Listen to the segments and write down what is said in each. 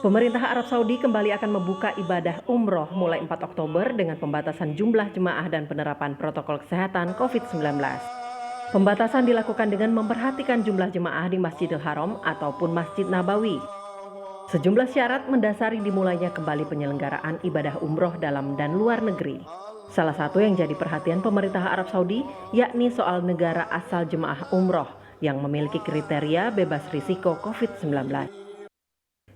Pemerintah Arab Saudi kembali akan membuka ibadah umroh mulai 4 Oktober dengan pembatasan jumlah jemaah dan penerapan protokol kesehatan COVID-19. Pembatasan dilakukan dengan memperhatikan jumlah jemaah di Masjidil Haram ataupun Masjid Nabawi. Sejumlah syarat mendasari dimulainya kembali penyelenggaraan ibadah umroh dalam dan luar negeri. Salah satu yang jadi perhatian pemerintah Arab Saudi yakni soal negara asal jemaah umroh yang memiliki kriteria bebas risiko COVID-19.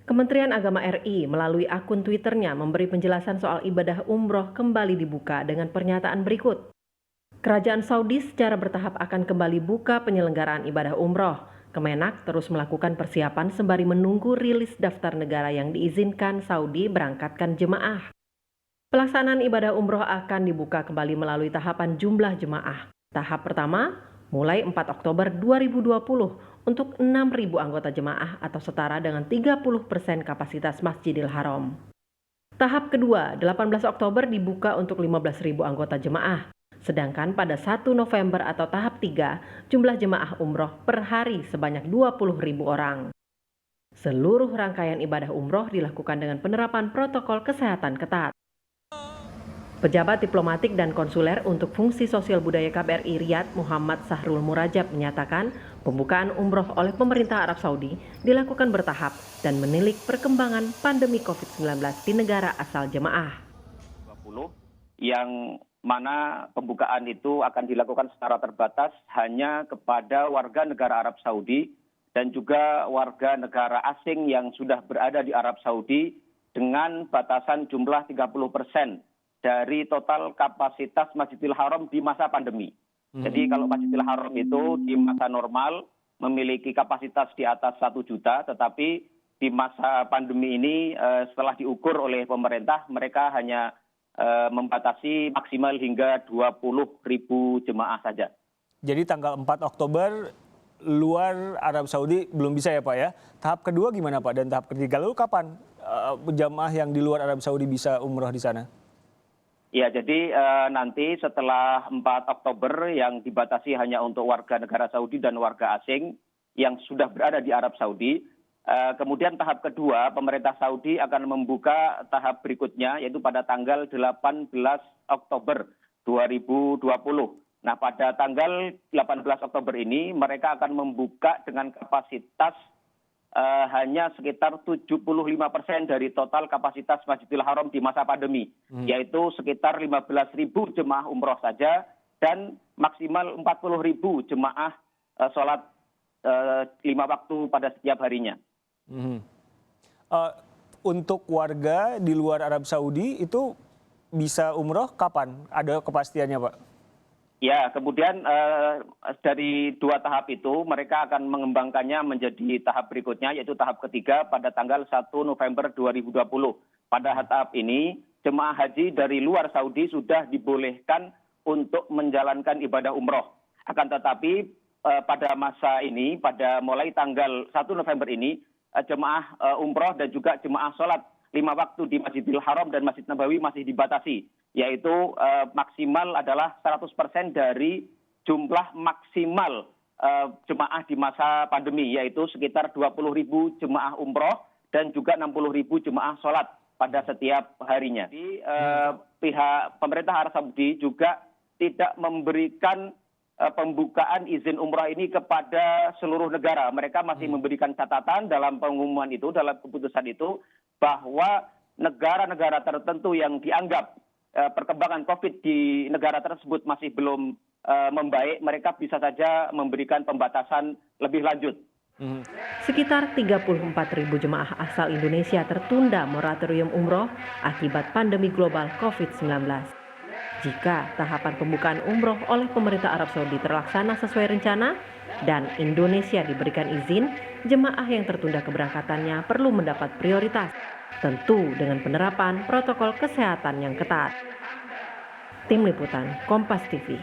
Kementerian Agama RI melalui akun Twitternya memberi penjelasan soal ibadah umroh kembali dibuka dengan pernyataan berikut. Kerajaan Saudi secara bertahap akan kembali buka penyelenggaraan ibadah umroh. Kemenak terus melakukan persiapan sembari menunggu rilis daftar negara yang diizinkan Saudi berangkatkan jemaah. Pelaksanaan ibadah umroh akan dibuka kembali melalui tahapan jumlah jemaah. Tahap pertama mulai 4 Oktober 2020 untuk 6.000 anggota jemaah atau setara dengan 30% kapasitas Masjidil Haram. Tahap kedua, 18 Oktober dibuka untuk 15.000 anggota jemaah. Sedangkan pada 1 November atau tahap 3, jumlah jemaah umroh per hari sebanyak 20.000 orang. Seluruh rangkaian ibadah umroh dilakukan dengan penerapan protokol kesehatan ketat. Pejabat diplomatik dan konsuler untuk fungsi sosial budaya KBRI Riyadh Muhammad Sahrul Murajab menyatakan pembukaan umroh oleh pemerintah Arab Saudi dilakukan bertahap dan menilik perkembangan pandemi COVID-19 di negara asal jemaah. Yang mana pembukaan itu akan dilakukan secara terbatas hanya kepada warga negara Arab Saudi dan juga warga negara asing yang sudah berada di Arab Saudi dengan batasan jumlah 30% dari total kapasitas Masjidil Haram di masa pandemi. Jadi kalau Masjidil Haram itu di masa normal memiliki kapasitas di atas 1 juta, tetapi di masa pandemi ini setelah diukur oleh pemerintah, mereka hanya membatasi maksimal hingga 20.000 jemaah saja. Jadi tanggal 4 Oktober luar Arab Saudi belum bisa ya Pak ya. Tahap kedua gimana Pak dan tahap ketiga? Lalu kapan jemaah yang di luar Arab Saudi bisa umroh di sana? Ya, jadi nanti setelah 4 Oktober yang dibatasi hanya untuk warga negara Saudi dan warga asing yang sudah berada di Arab Saudi. Kemudian tahap kedua, pemerintah Saudi akan membuka tahap berikutnya yaitu pada tanggal 18 Oktober 2020. Nah, pada tanggal 18 Oktober ini mereka akan membuka dengan kapasitas hanya sekitar 75% dari total kapasitas Masjidil Haram di masa pandemi, yaitu sekitar 15.000 jemaah umroh saja dan maksimal 40.000 jemaah sholat 5 waktu pada setiap harinya. Untuk warga di luar Arab Saudi itu bisa umroh kapan? Ada kepastiannya Pak? Ya, kemudian dari 2 tahap itu mereka akan mengembangkannya menjadi tahap berikutnya yaitu tahap ketiga pada tanggal 1 November 2020. Pada tahap ini jemaah haji dari luar Saudi sudah dibolehkan untuk menjalankan ibadah umroh. Akan tetapi pada masa ini, pada mulai tanggal 1 November ini, jemaah umroh dan juga jemaah sholat 5 waktu di Masjidil Haram dan Masjid Nabawi masih dibatasi, yaitu maksimal adalah 100% dari jumlah maksimal jemaah di masa pandemi, yaitu sekitar 20.000 jemaah umroh dan juga 60.000 jemaah sholat pada setiap harinya. Jadi pihak pemerintah Arab Saudi juga tidak memberikan pembukaan izin umrah ini kepada seluruh negara. Mereka masih memberikan catatan dalam pengumuman itu, dalam keputusan itu, bahwa negara-negara tertentu yang dianggap perkembangan COVID di negara tersebut masih belum membaik, mereka bisa saja memberikan pembatasan lebih lanjut. Sekitar 34.000 jemaah asal Indonesia tertunda moratorium umroh akibat pandemi global COVID-19. Jika tahapan pembukaan umroh oleh pemerintah Arab Saudi terlaksana sesuai rencana dan Indonesia diberikan izin, jemaah yang tertunda keberangkatannya perlu mendapat prioritas, tentu dengan penerapan protokol kesehatan yang ketat. Tim Liputan Kompas TV.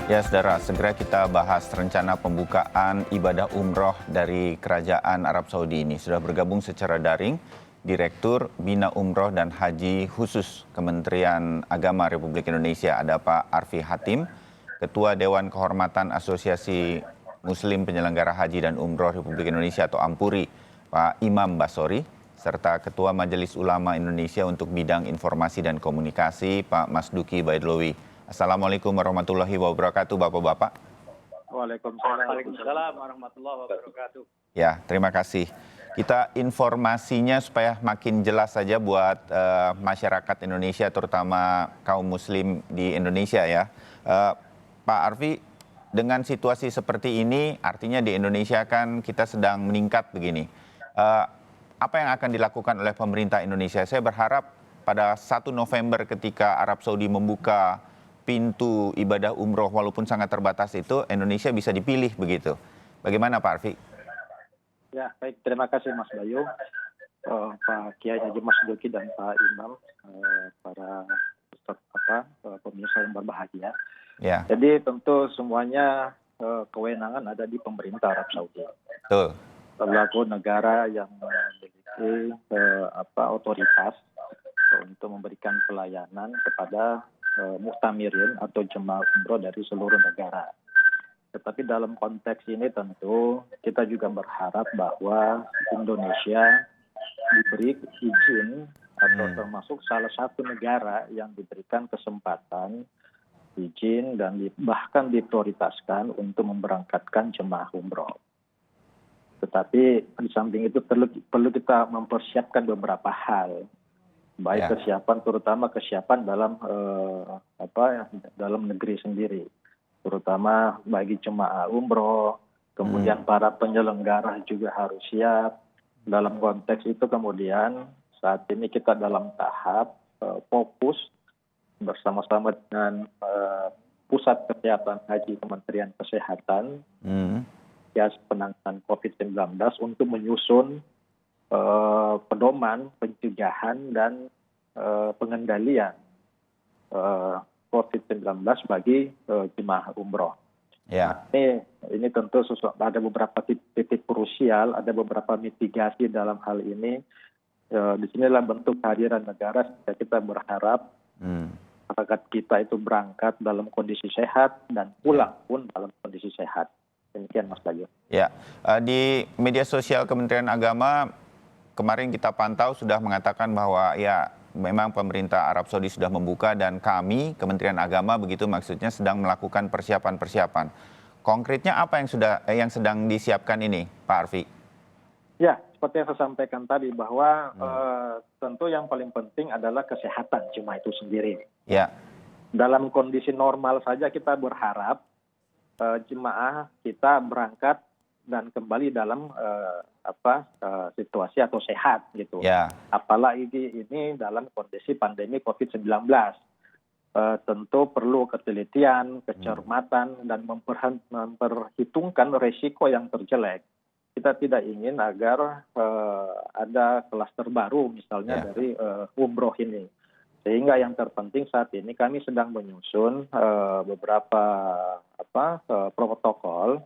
Ya saudara, segera kita bahas rencana pembukaan ibadah umroh dari Kerajaan Arab Saudi ini. Sudah bergabung secara daring Direktur Bina Umroh dan Haji Khusus Kementerian Agama Republik Indonesia, ada Pak Arfi Hatim, Ketua Dewan Kehormatan Asosiasi Muslim Penyelenggara Haji dan Umroh Republik Indonesia atau Ampuri, Pak Imam Basori, serta Ketua Majelis Ulama Indonesia untuk bidang informasi dan komunikasi, Pak Masduki Baidlowi. Assalamualaikum warahmatullahi wabarakatuh, Bapak-Bapak. Waalaikumsalam warahmatullahi wabarakatuh. Ya, terima kasih. Kita informasinya supaya makin jelas saja buat masyarakat Indonesia, terutama kaum Muslim di Indonesia ya. Pak Arfi, dengan situasi seperti ini, artinya di Indonesia kan kita sedang meningkat begini. Apa yang akan dilakukan oleh pemerintah Indonesia? Saya berharap pada 1 November ketika Arab Saudi membuka pintu ibadah umroh walaupun sangat terbatas itu, Indonesia bisa dipilih begitu. Bagaimana Pak Arfi? Ya, baik. Terima kasih Mas Bayu, Pak Kiai Haji Masduki dan Pak Imam, para pemirsa yang berbahagia. Ya, Jadi tentu semuanya kewenangan ada di pemerintah Arab Saudi. betul. Selaku negara yang memiliki otoritas untuk memberikan pelayanan kepada muhtamirin atau jemaah umroh dari seluruh negara. Tetapi dalam konteks ini tentu kita juga berharap bahwa Indonesia diberi izin atau termasuk salah satu negara yang diberikan kesempatan izin dan bahkan diprioritaskan untuk memberangkatkan jemaah umroh. Tetapi di samping itu perlu kita mempersiapkan beberapa hal, baik kesiapan, terutama kesiapan dalam negeri sendiri, terutama bagi jemaah umroh, kemudian para penyelenggara juga harus siap. Dalam konteks itu kemudian saat ini kita dalam tahap fokus bersama-sama dengan Pusat Kesehatan Haji Kementerian Kesehatan, penanganan COVID-19 untuk menyusun pedoman pencegahan dan pengendalian COVID-19 bagi jemaah umroh. Ya. Ini tentu ada beberapa titik krusial, ada beberapa mitigasi dalam hal ini. Disinilah bentuk kehadiran negara. Kita berharap masyarakat kita itu berangkat dalam kondisi sehat dan pulang pun dalam kondisi sehat. Demikian Mas Bayu. Ya, di media sosial Kementerian Agama kemarin kita pantau sudah mengatakan bahwa ya memang pemerintah Arab Saudi sudah membuka dan kami Kementerian Agama begitu maksudnya sedang melakukan persiapan-persiapan. Konkretnya apa yang sedang disiapkan ini, Pak Arfi? Ya, seperti yang saya sampaikan tadi bahwa tentu yang paling penting adalah kesehatan jemaah itu sendiri. Ya. Dalam kondisi normal saja kita berharap jemaah kita berangkat dan kembali dalam situasi atau sehat gitu. Ya. Apalagi ini dalam kondisi pandemi COVID-19. Tentu perlu ketelitian, kecermatan dan memperhitungkan resiko yang terjelek. Kita tidak ingin agar ada klaster baru misalnya dari umroh ini. Sehingga yang terpenting saat ini kami sedang menyusun beberapa protokol,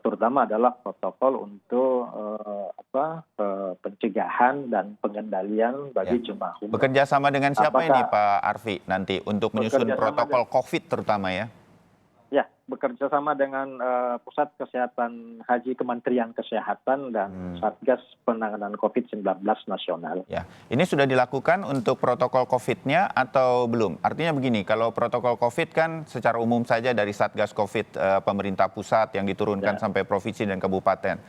terutama adalah protokol untuk pencegahan dan pengendalian bagi jemaah umroh. Bekerja sama dengan siapa ini Pak Arfi nanti untuk menyusun protokol COVID terutama ya? Ya, bekerja sama dengan Pusat Kesehatan Haji Kementerian Kesehatan dan Satgas Penanganan COVID-19 Nasional. Ya, ini sudah dilakukan untuk protokol COVID-nya atau belum? Artinya begini, kalau protokol COVID kan secara umum saja dari Satgas COVID pemerintah pusat yang diturunkan sampai provinsi dan kabupaten.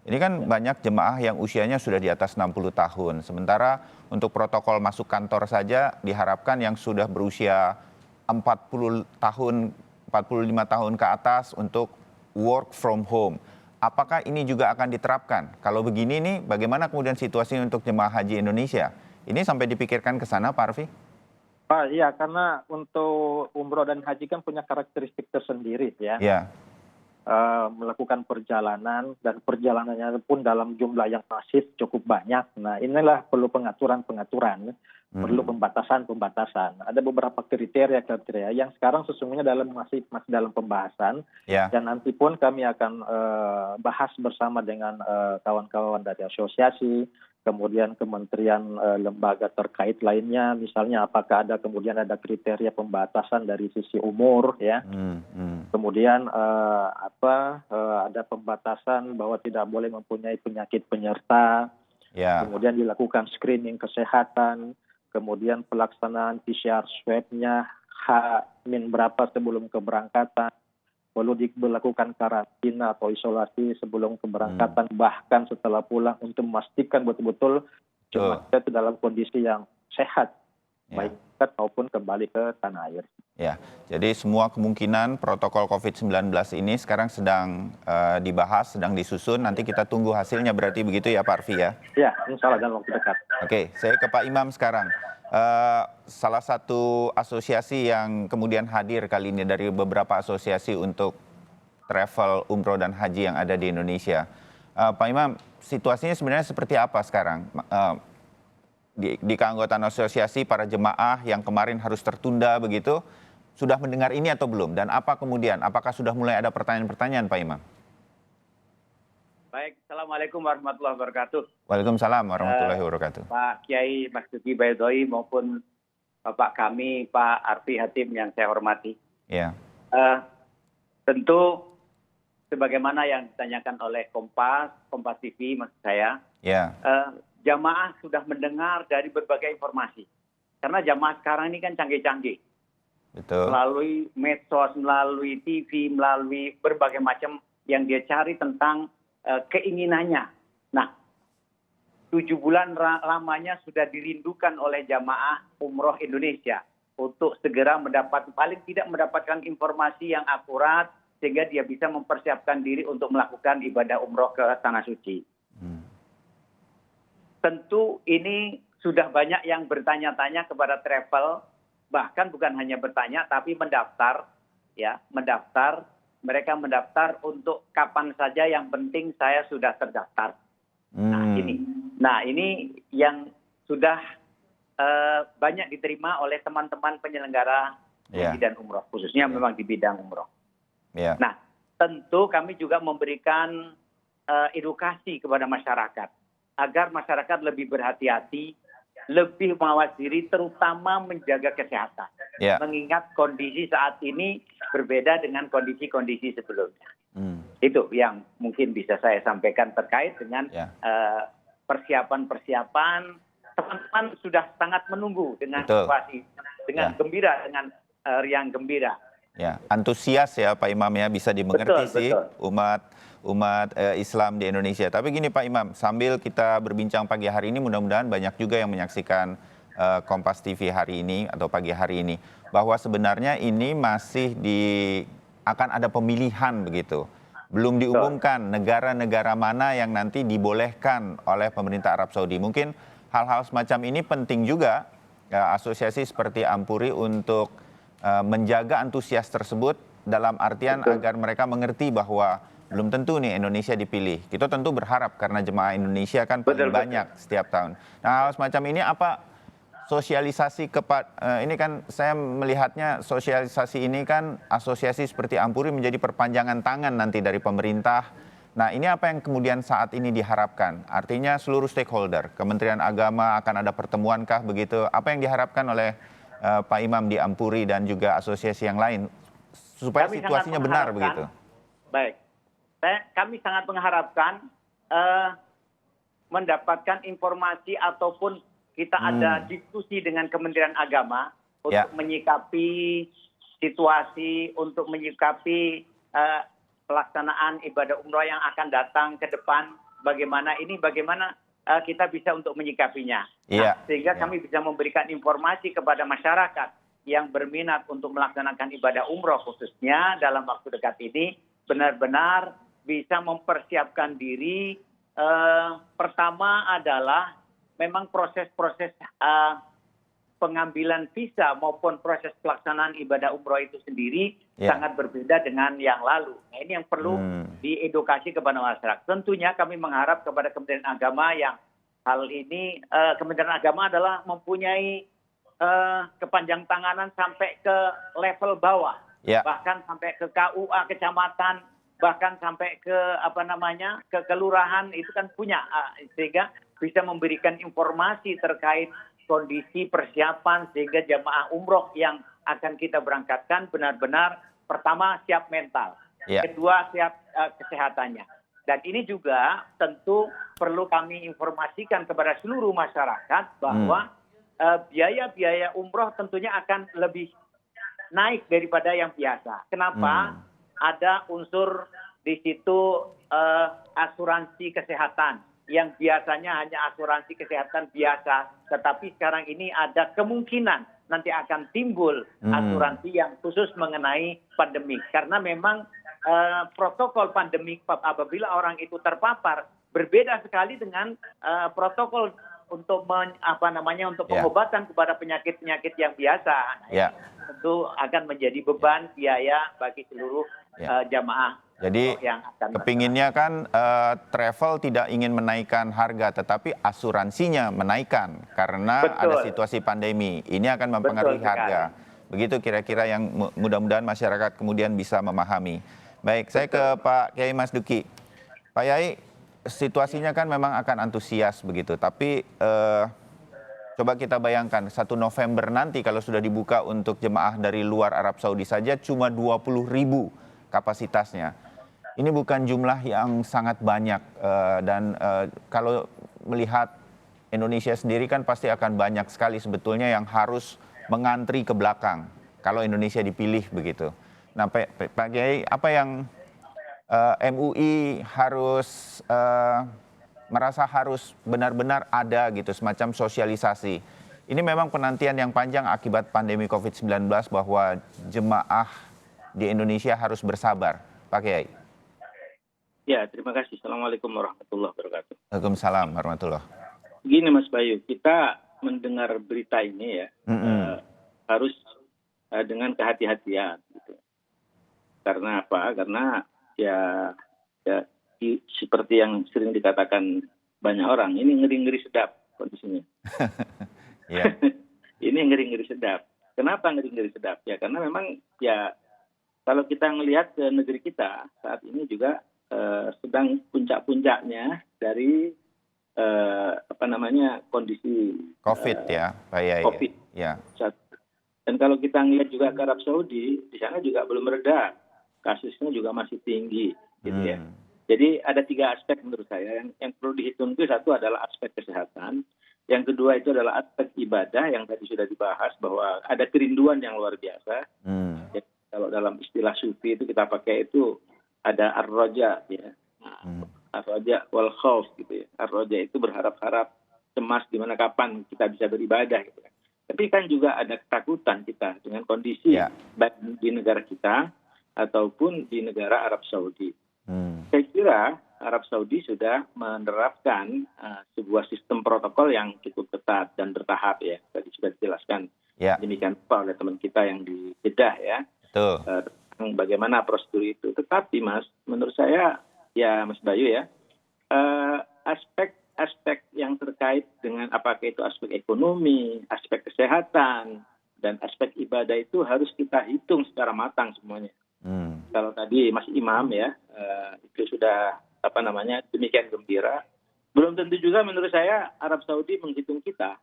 Ini kan banyak jemaah yang usianya sudah di atas 60 tahun. Sementara untuk protokol masuk kantor saja diharapkan yang sudah berusia 45 tahun ke atas untuk work from home. Apakah ini juga akan diterapkan? Kalau begini nih, bagaimana kemudian situasi untuk jemaah haji Indonesia? Ini sampai dipikirkan ke sana, Pak Arfi? Pak, iya, karena untuk umroh dan haji kan punya karakteristik tersendiri ya. Ya. Melakukan perjalanan dan perjalanannya pun dalam jumlah yang masif cukup banyak. Nah, inilah perlu pengaturan-pengaturan. Perlu pembatasan-pembatasan. Ada beberapa kriteria yang sekarang sesungguhnya masih dalam pembahasan. Dan nanti pun kami akan bahas bersama dengan kawan-kawan dari asosiasi kemudian kementerian lembaga terkait lainnya, misalnya apakah kemudian ada kriteria pembatasan dari sisi umur, ya. Kemudian ada pembatasan bahwa tidak boleh mempunyai penyakit penyerta, kemudian dilakukan screening kesehatan, kemudian pelaksanaan PCR swab-nya berapa sebelum keberangkatan, perlu dilakukan karantina atau isolasi sebelum keberangkatan, bahkan setelah pulang untuk memastikan betul-betul jemaah itu dalam kondisi yang sehat, baik maupun kembali ke tanah air. Ya, jadi semua kemungkinan protokol COVID-19 ini sekarang sedang dibahas, sedang disusun. Nanti kita tunggu hasilnya, berarti begitu ya Pak Arfi ya? Ya, insya Allah dalam waktu dekat. Oke, saya ke Pak Imam sekarang. Salah satu asosiasi yang kemudian hadir kali ini dari beberapa asosiasi untuk travel, umroh, dan haji yang ada di Indonesia. Pak Imam, situasinya sebenarnya seperti apa sekarang? Di keanggotaan asosiasi para jemaah yang kemarin harus tertunda begitu, sudah mendengar ini atau belum? Dan apa kemudian? Apakah sudah mulai ada pertanyaan-pertanyaan Pak Imam? Baik, Assalamualaikum warahmatullahi wabarakatuh. Waalaikumsalam warahmatullahi wabarakatuh. Pak Kiai Mas Duki Baidoi maupun Bapak kami Pak Arfi Hatim yang saya hormati. Ya. Tentu sebagaimana yang ditanyakan oleh Kompas TV maksud saya, jamaah sudah mendengar dari berbagai informasi. Karena jamaah sekarang ini kan canggih-canggih. Betul. Melalui medsos, melalui TV, melalui berbagai macam yang dia cari tentang keinginannya. Nah, 7 bulan lamanya sudah dirindukan oleh jamaah umroh Indonesia untuk segera paling tidak mendapatkan informasi yang akurat sehingga dia bisa mempersiapkan diri untuk melakukan ibadah umroh ke Tanah Suci. Tentu ini sudah banyak yang bertanya-tanya kepada travel, bahkan bukan hanya bertanya tapi mendaftar. Mereka mendaftar untuk kapan saja, yang penting saya sudah terdaftar. Nah ini yang sudah banyak diterima oleh teman-teman penyelenggara haji dan umroh, khususnya memang di bidang umroh. Nah, tentu kami juga memberikan edukasi kepada masyarakat agar masyarakat lebih berhati-hati, lebih mawas diri, terutama menjaga kesehatan. Mengingat kondisi saat ini berbeda dengan kondisi-kondisi sebelumnya. Itu yang mungkin bisa saya sampaikan terkait dengan persiapan-persiapan. Teman-teman sudah sangat menunggu dengan situasi, dengan gembira, dengan riang gembira. Antusias ya Pak Imam ya, bisa dimengerti umat Islam di Indonesia. Tapi gini Pak Imam, sambil kita berbincang pagi hari ini, mudah-mudahan banyak juga yang menyaksikan Kompas TV hari ini atau pagi hari ini, bahwa sebenarnya ini masih akan ada pemilihan begitu. Belum diumumkan negara-negara mana yang nanti dibolehkan oleh pemerintah Arab Saudi. Mungkin hal-hal semacam ini penting juga asosiasi seperti Ampuri untuk menjaga antusias tersebut, dalam artian agar mereka mengerti bahwa belum tentu nih Indonesia dipilih. Kita tentu berharap karena jemaah Indonesia kan paling banyak setiap tahun. Nah, hal semacam ini apa sosialisasi ini kan saya melihatnya sosialisasi ini kan asosiasi seperti Ampuri menjadi perpanjangan tangan nanti dari pemerintah. Nah, ini apa yang kemudian saat ini diharapkan? Artinya seluruh stakeholder, Kementerian Agama akan ada pertemuankah begitu? Apa yang diharapkan oleh Pak Imam di Ampuri dan juga asosiasi yang lain supaya situasinya benar begitu? Baik. Kami sangat mengharapkan mendapatkan informasi ataupun kita ada diskusi dengan Kementerian Agama untuk menyikapi situasi, untuk menyikapi pelaksanaan ibadah umroh yang akan datang ke depan. Bagaimana kita bisa untuk menyikapinya. Sehingga kami bisa memberikan informasi kepada masyarakat yang berminat untuk melaksanakan ibadah umroh khususnya dalam waktu dekat ini, benar-benar bisa mempersiapkan diri. Pertama adalah memang proses-proses pengambilan visa maupun proses pelaksanaan ibadah umroh itu sendiri sangat berbeda dengan yang lalu. Nah, ini yang perlu diedukasi kepada masyarakat. Tentunya kami mengharap kepada Kementerian Agama yang hal ini, Kementerian Agama adalah mempunyai kepanjang tanganan sampai ke level bawah, bahkan sampai ke KUA kecamatan, bahkan sampai ke ke kelurahan itu kan punya, sehingga bisa memberikan informasi terkait kondisi persiapan sehingga jamaah umroh yang akan kita berangkatkan benar-benar pertama siap mental, kedua siap kesehatannya. Dan ini juga tentu perlu kami informasikan kepada seluruh masyarakat bahwa biaya-biaya umroh tentunya akan lebih naik daripada yang biasa. Kenapa? Ada unsur di situ asuransi kesehatan yang biasanya hanya asuransi kesehatan biasa, tetapi sekarang ini ada kemungkinan nanti akan timbul asuransi yang khusus mengenai pandemi. Karena memang protokol pandemik apabila orang itu terpapar berbeda sekali dengan protokol untuk untuk pengobatan kepada penyakit-penyakit yang biasa. Nah, ini tentu akan menjadi beban biaya bagi seluruh jamaah. Jadi yang akan kepinginnya kan travel tidak ingin menaikkan harga, tetapi asuransinya menaikkan karena ada situasi pandemi. Ini akan mempengaruhi harga. Begitu kira-kira yang mudah-mudahan masyarakat kemudian bisa memahami. Baik, saya ke Pak Kiai Mas Duki. Pak Yai, situasinya kan memang akan antusias begitu, tapi coba kita bayangkan 1 November nanti kalau sudah dibuka untuk jemaah dari luar Arab Saudi saja cuma 20.000 kapasitasnya. Ini bukan jumlah yang sangat banyak dan kalau melihat Indonesia sendiri kan pasti akan banyak sekali sebetulnya yang harus mengantri ke belakang kalau Indonesia dipilih begitu. Nah, Pak Kiai, apa yang MUI harus merasa harus benar-benar ada gitu semacam sosialisasi. Ini memang penantian yang panjang akibat pandemi COVID-19 bahwa jemaah di Indonesia harus bersabar. Pak Kiai. Ya, terima kasih. Assalamualaikum warahmatullahi wabarakatuh. Waalaikumsalam warahmatullahi. Gini Mas Bayu, kita mendengar berita ini ya harus dengan kehati-hatian. Gitu. Karena apa? Karena ya seperti yang sering dikatakan banyak orang, ini ngeri-ngeri sedap kondisinya. Ini ngeri-ngeri sedap. Kenapa ngeri-ngeri sedap? Ya karena memang ya kalau kita ngelihat ke negeri kita saat ini juga sedang puncak-puncaknya dari kondisi COVID ya, Pak Yai. COVID. Ya. Dan kalau kita ngelihat juga ke Arab Saudi, di sana juga belum reda, kasusnya juga masih tinggi, gitu ya. Jadi ada 3 aspek menurut saya yang perlu dihitung itu. Satu adalah aspek kesehatan, yang kedua itu adalah aspek ibadah yang tadi sudah dibahas bahwa ada kerinduan yang luar biasa. Jadi, kalau dalam istilah sufi itu kita pakai itu ada ar-roja ya. Ar-roja wal khauf gitu ya. Ar-roja itu berharap-harap, cemas di mana kapan kita bisa beribadah gitu kan. Tapi kan juga ada ketakutan kita dengan kondisi baik di negara kita ataupun di negara Arab Saudi. Saya kira Arab Saudi sudah menerapkan sebuah sistem protokol yang cukup ketat dan bertahap ya. Tadi sudah dijelaskan demikian oleh teman kita yang di Jeddah ya. Tentang bagaimana prosedur itu. Tetapi Mas, menurut saya ya Mas Bayu ya, aspek yang terkait dengan apakah itu aspek ekonomi, aspek kesehatan, dan aspek ibadah itu harus kita hitung secara matang semuanya. Kalau tadi Mas Imam ya, itu sudah demikian gembira. Belum tentu juga menurut saya Arab Saudi menghitung kita.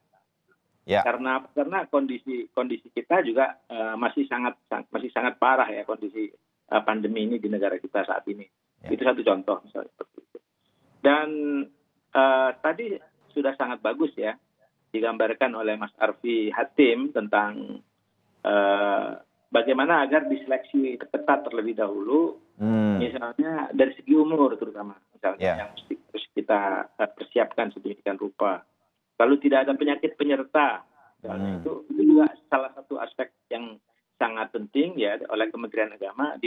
Karena kondisi kita juga masih sangat parah ya kondisi pandemi ini di negara kita saat ini. Itu satu contoh misalnya seperti itu. Dan tadi sudah sangat bagus ya digambarkan oleh Mas Arfi Hatim tentang bagaimana agar diseleksi ketat terlebih dahulu, misalnya dari segi umur terutama, misalnya yang harus kita persiapkan sedemikian rupa. Lalu tidak ada penyakit penyerta, itu juga salah satu aspek yang sangat penting ya oleh Kementerian Agama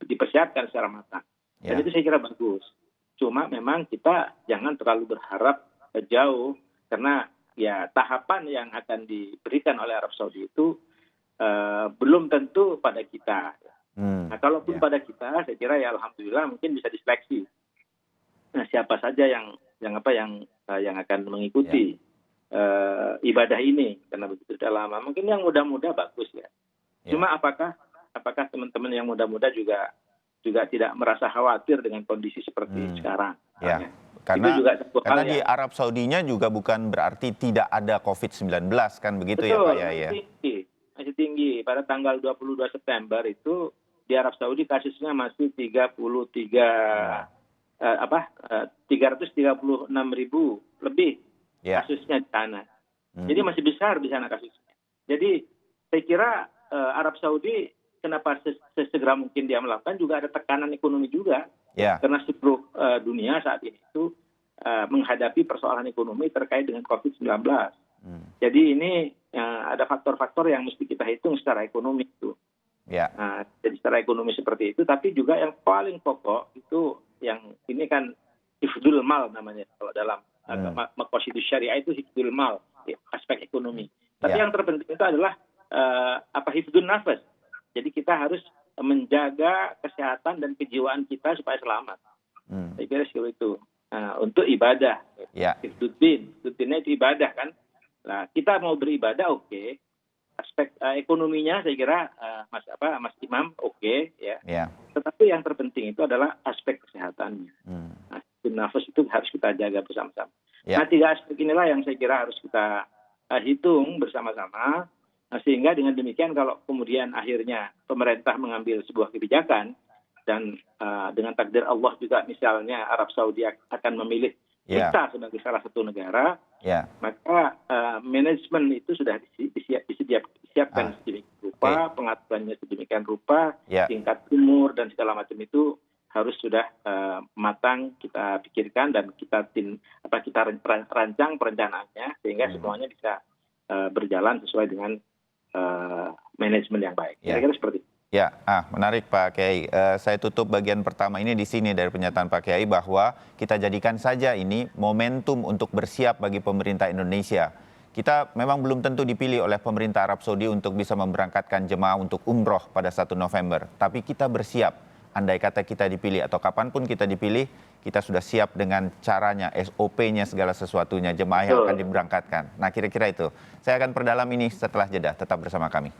dipersiapkan secara matang. Dan itu saya kira bagus. Cuma memang kita jangan terlalu berharap jauh karena ya tahapan yang akan diberikan oleh Arab Saudi itu belum tentu pada kita. Nah, kalaupun pada kita, saya kira ya alhamdulillah mungkin bisa diseleksi. Nah, siapa saja yang akan mengikuti ibadah ini karena begitu sudah lama. Mungkin yang muda-muda bagus ya. Cuma apakah teman-teman yang muda-muda juga juga tidak merasa khawatir dengan kondisi seperti sekarang. Ya, Itu juga karena di Arab Saudinya juga bukan berarti tidak ada COVID-19 kan begitu. Betul, ya Pak Yai ya? Masih tinggi. Pada tanggal 22 September itu di Arab Saudi kasusnya masih 336.000 lebih kasusnya di sana. Jadi masih besar di sana kasusnya. Jadi saya kira Arab Saudi kenapa sesegera mungkin dia melakukan, juga ada tekanan ekonomi juga. Karena seluruh dunia saat ini itu menghadapi persoalan ekonomi terkait dengan COVID-19. Jadi ini ada faktor-faktor yang mesti kita hitung secara ekonomi itu. Jadi secara ekonomi seperti itu, tapi juga yang paling pokok itu yang ini kan hifdzul mal namanya kalau dalam Maqasidus Syariah itu hifdzul mal, aspek ekonomi. Tapi yang terpenting itu adalah hifdzun nafas. Jadi kita harus menjaga kesehatan dan kejiwaan kita supaya selamat. Saya kira seperti itu. Untuk ibadah, hifdzuddinnya itu ibadah kan. Nah, kita mau beribadah oke. Aspek ekonominya saya kira Mas Imam oke, ya. Tetapi yang terpenting itu adalah aspek kesehatannya. Nafas itu harus kita jaga bersama-sama. Nah, 3 aspek inilah yang saya kira harus kita hitung bersama-sama, sehingga dengan demikian kalau kemudian akhirnya pemerintah mengambil sebuah kebijakan dan dengan takdir Allah juga misalnya Arab Saudi akan memilih kita sebagai salah satu negara, maka manajemen itu sudah disiapkan sedemikian rupa, pengaturannya sedemikian rupa, tingkat umur dan segala macam itu harus sudah matang kita pikirkan dan kita rancang perencanaannya sehingga semuanya bisa berjalan sesuai dengan manajemen yang baik. Kira-kira seperti itu. Menarik Pak Kiai. Saya tutup bagian pertama ini di sini dari pernyataan Pak Kiai bahwa kita jadikan saja ini momentum untuk bersiap bagi pemerintah Indonesia. Kita memang belum tentu dipilih oleh pemerintah Arab Saudi untuk bisa memberangkatkan jemaah untuk umroh pada 1 November. Tapi kita bersiap. Andai kata kita dipilih atau kapanpun kita dipilih, kita sudah siap dengan caranya, SOP-nya, segala sesuatunya, jemaah yang akan diberangkatkan. Nah, kira-kira itu. Saya akan perdalam ini setelah jeda. Tetap bersama kami.